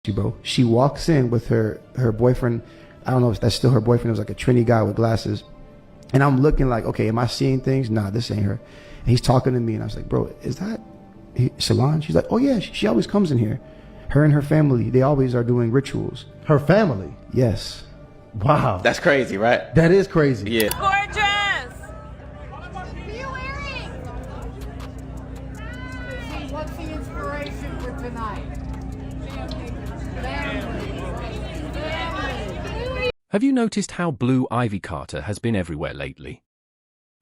bro. She walks in with her boyfriend. I don't know if that's still her boyfriend. It was like a Trini guy with glasses. And I'm looking like, okay, am I seeing things? Nah, this ain't her. And he's talking to me, and I was like, bro, is that Solange? She's like, oh yeah, she always comes in here. Her and her family, they always are doing rituals. Her family? Yes. Wow. That's crazy, right? That is crazy. Yeah. Gorgeous! What are you wearing? What's the inspiration for tonight? Have you noticed how Blue Ivy Carter has been everywhere lately?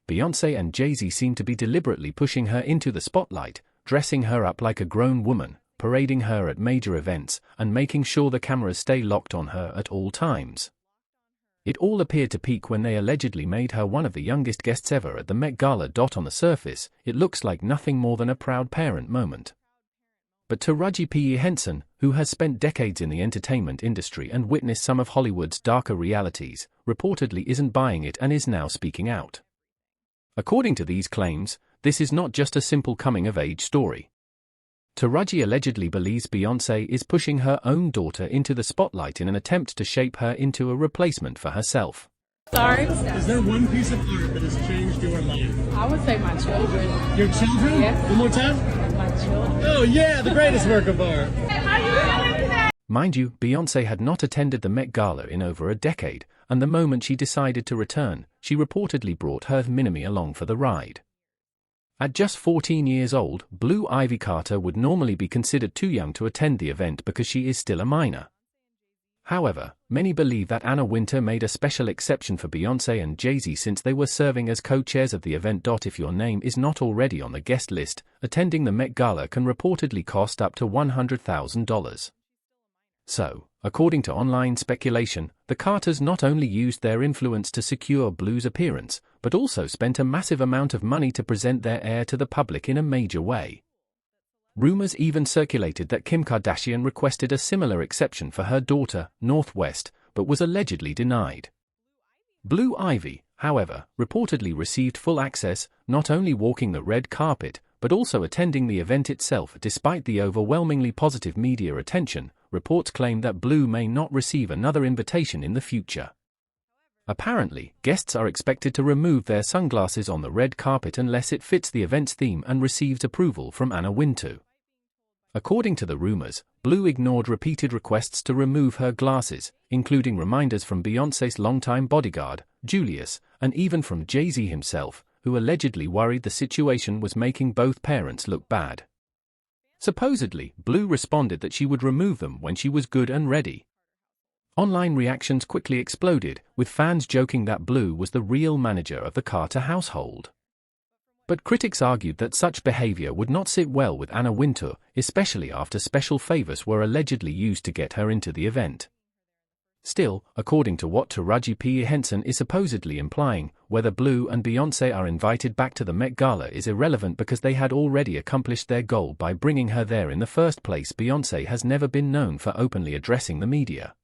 Beyonce and Jay-Z seem to be deliberately pushing her into the spotlight, dressing her up like a grown woman, parading her at major events, and making sure the cameras stay locked on her at all times. It all appeared to peak when they allegedly made her one of the youngest guests ever at the Met Gala. On the surface, it looks like nothing more than a proud parent moment. But Taraji P. Henson, who has spent decades in the entertainment industry and witnessed some of Hollywood's darker realities, reportedly isn't buying it and is now speaking out. According to these claims, this is not just a simple coming-of-age story. Taraji allegedly believes Beyoncé is pushing her own daughter into the spotlight in an attempt to shape her into a replacement for herself. Sorry? Is there one piece of art that has changed your life? I would say my children. Your children? Yes. One more time? My children. Oh yeah, the greatest work of art. How you feeling today? Mind you, Beyoncé had not attended the Met Gala in over a decade, and the moment she decided to return, she reportedly brought her mini-me along for the ride. At just 14 years old, Blue Ivy Carter would normally be considered too young to attend the event because she is still a minor. However, many believe that Anna Wintour made a special exception for Beyoncé and Jay-Z since they were serving as co-chairs of the event. If your name is not already on the guest list, attending the Met Gala can reportedly cost up to $100,000. So, according to online speculation, the Carters not only used their influence to secure Blue's appearance, but also spent a massive amount of money to present their heir to the public in a major way. Rumors even circulated that Kim Kardashian requested a similar exception for her daughter, Northwest, but was allegedly denied. Blue Ivy, however, reportedly received full access, not only walking the red carpet, but also attending the event itself. Despite the overwhelmingly positive media attention, reports claim that Blue may not receive another invitation in the future. Apparently, guests are expected to remove their sunglasses on the red carpet unless it fits the event's theme and receives approval from Anna Wintour. According to the rumors, Blue ignored repeated requests to remove her glasses, including reminders from Beyoncé's longtime bodyguard, Julius, and even from Jay-Z himself, who allegedly worried the situation was making both parents look bad. Supposedly, Blue responded that she would remove them when she was good and ready. Online reactions quickly exploded, with fans joking that Blue was the real manager of the Carter household. But critics argued that such behavior would not sit well with Anna Wintour, especially after special favors were allegedly used to get her into the event. Still, according to what Taraji P. Henson is supposedly implying, whether Blue and Beyoncé are invited back to the Met Gala is irrelevant because they had already accomplished their goal by bringing her there in the first place. Beyoncé has never been known for openly addressing the media.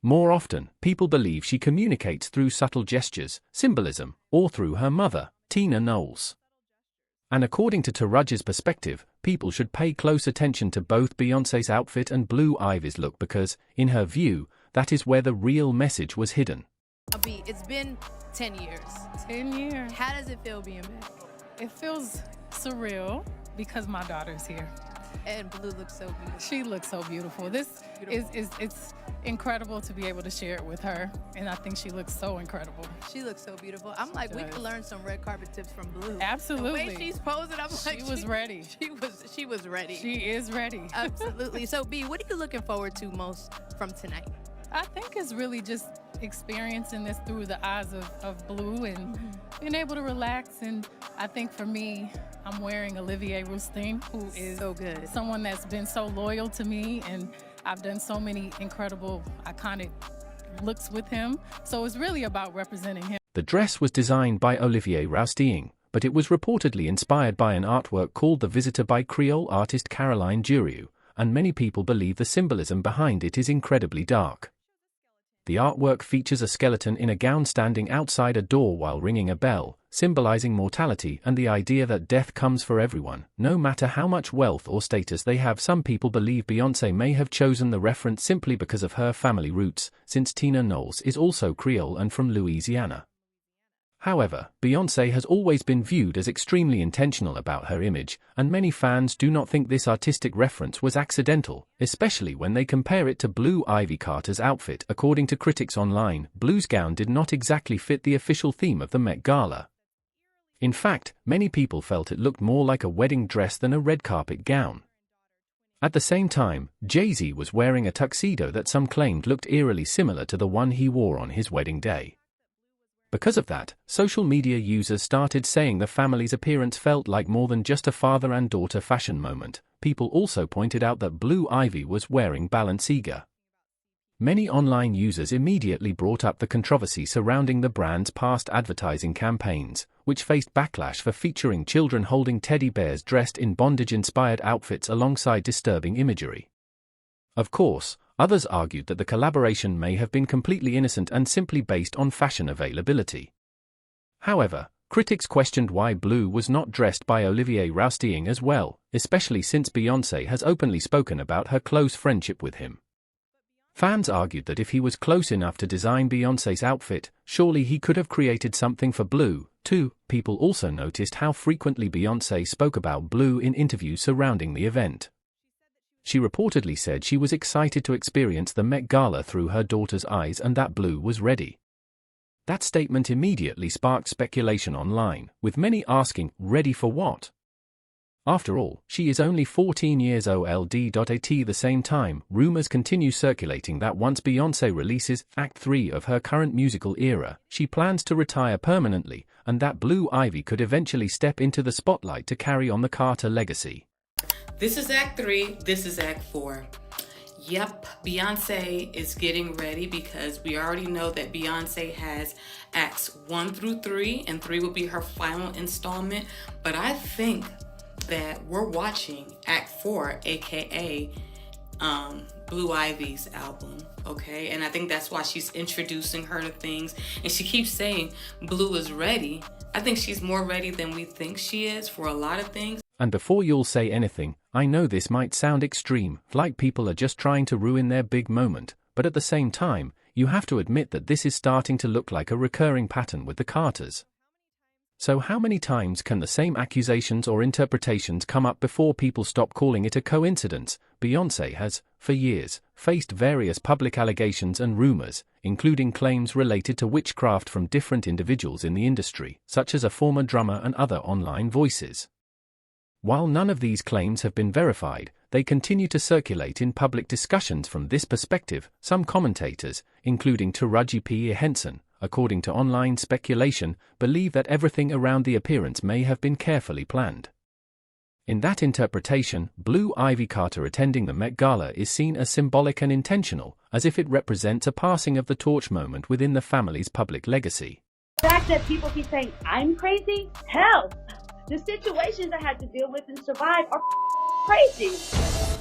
More often, people believe she communicates through subtle gestures, symbolism, or through her mother, Tina Knowles. And according to Taraji's perspective, people should pay close attention to both Beyoncé's outfit and Blue Ivy's look because, in her view, that is where the real message was hidden. It's been 10 years. 10 years. How does it feel being back? It feels surreal because my daughter's here. And Blue looks so beautiful. She looks so beautiful. This is it's incredible to be able to share it with her, and I think she looks so incredible. She looks so beautiful. I'm like, we could learn some red carpet tips from Blue. Absolutely. The way she's posing, I'm like, she was ready. She was ready. She is ready. Absolutely. So, B, what are you looking forward to most from tonight? I think it's really just experiencing this through the eyes of Blue and being able to relax. And I think for me, I'm wearing Olivier Rousteing, who is so good. Someone that's been so loyal to me, and I've done so many incredible, iconic looks with him. So it's really about representing him. The dress was designed by Olivier Rousteing, but it was reportedly inspired by an artwork called The Visitor by Creole artist Caroline Durieux, and many people believe the symbolism behind it is incredibly dark. The artwork features a skeleton in a gown standing outside a door while ringing a bell, symbolizing mortality and the idea that death comes for everyone, no matter how much wealth or status they have. Some people believe Beyoncé may have chosen the reference simply because of her family roots, since Tina Knowles is also Creole and from Louisiana. However, Beyoncé has always been viewed as extremely intentional about her image, and many fans do not think this artistic reference was accidental, especially when they compare it to Blue Ivy Carter's outfit. According to critics online, Blue's gown did not exactly fit the official theme of the Met Gala. In fact, many people felt it looked more like a wedding dress than a red carpet gown. At the same time, Jay-Z was wearing a tuxedo that some claimed looked eerily similar to the one he wore on his wedding day. Because of that, social media users started saying the family's appearance felt like more than just a father and daughter fashion moment. People also pointed out that Blue Ivy was wearing Balenciaga. Many online users immediately brought up the controversy surrounding the brand's past advertising campaigns, which faced backlash for featuring children holding teddy bears dressed in bondage-inspired outfits alongside disturbing imagery. Of course, others argued that the collaboration may have been completely innocent and simply based on fashion availability. However, critics questioned why Blue was not dressed by Olivier Rousteing as well, especially since Beyoncé has openly spoken about her close friendship with him. Fans argued that if he was close enough to design Beyoncé's outfit, surely he could have created something for Blue, too. People also noticed how frequently Beyoncé spoke about Blue in interviews surrounding the event. She reportedly said she was excited to experience the Met Gala through her daughter's eyes and that Blue was ready. That statement immediately sparked speculation online, with many asking, ready for what? After all, she is only 14 years old. At the same time, rumors continue circulating that once Beyoncé releases Act 3 of her current musical era, she plans to retire permanently, and that Blue Ivy could eventually step into the spotlight to carry on the Carter legacy. This is Act 3, this is Act 4. Yep, Beyonce is getting ready because we already know that Beyonce has Acts 1 through 3, and 3 will be her final installment. But I think that we're watching Act 4, aka Blue Ivy's album, okay? And I think that's why she's introducing her to things. And she keeps saying Blue is ready. I think she's more ready than we think she is for a lot of things. And before you'll say anything, I know this might sound extreme, like people are just trying to ruin their big moment, but at the same time, you have to admit that this is starting to look like a recurring pattern with the Carters. So how many times can the same accusations or interpretations come up before people stop calling it a coincidence? Beyoncé has, for years, faced various public allegations and rumors, including claims related to witchcraft from different individuals in the industry, such as a former drummer and other online voices. While none of these claims have been verified, they continue to circulate in public discussions. From this perspective, some commentators, including Taraji P. Henson, according to online speculation, believe that everything around the appearance may have been carefully planned. In that interpretation, Blue Ivy Carter attending the Met Gala is seen as symbolic and intentional, as if it represents a passing of the torch moment within the family's public legacy. The fact that people keep saying, I'm crazy? Hell! The situations I had to deal with and survive are crazy.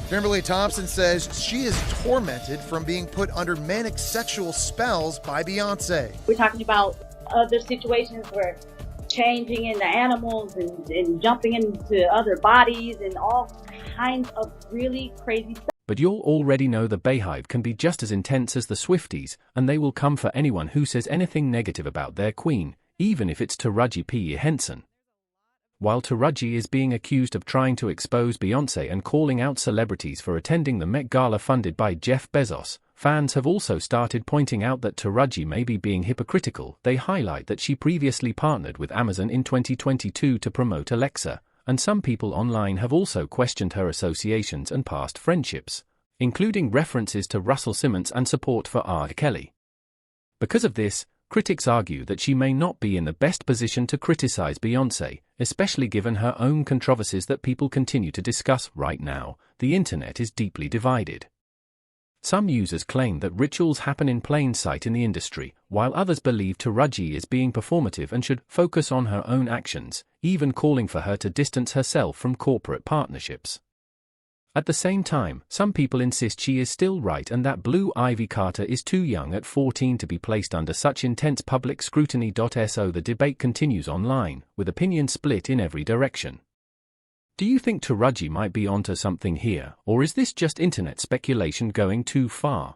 Kimberly Thompson says she is tormented from being put under manic sexual spells by Beyonce. We're talking about other situations where changing into animals and jumping into other bodies and all kinds of really crazy stuff. But you'll already know the Bayhive can be just as intense as the Swifties, and they will come for anyone who says anything negative about their queen, even if it's Taraji P. Henson. While Taraji is being accused of trying to expose Beyoncé and calling out celebrities for attending the Met Gala funded by Jeff Bezos, fans have also started pointing out that Taraji may be being hypocritical. They highlight that she previously partnered with Amazon in 2022 to promote Alexa, and some people online have also questioned her associations and past friendships, including references to Russell Simmons and support for R. Kelly. Because of this, critics argue that she may not be in the best position to criticize Beyoncé, especially given her own controversies that people continue to discuss. Right now, the internet is deeply divided. Some users claim that rituals happen in plain sight in the industry, while others believe Taraji is being performative and should focus on her own actions, even calling for her to distance herself from corporate partnerships. At the same time, some people insist she is still right and that Blue Ivy Carter is too young at 14 to be placed under such intense public scrutiny. So the debate continues online, with opinions split in every direction. Do you think Taraji might be onto something here, or is this just internet speculation going too far?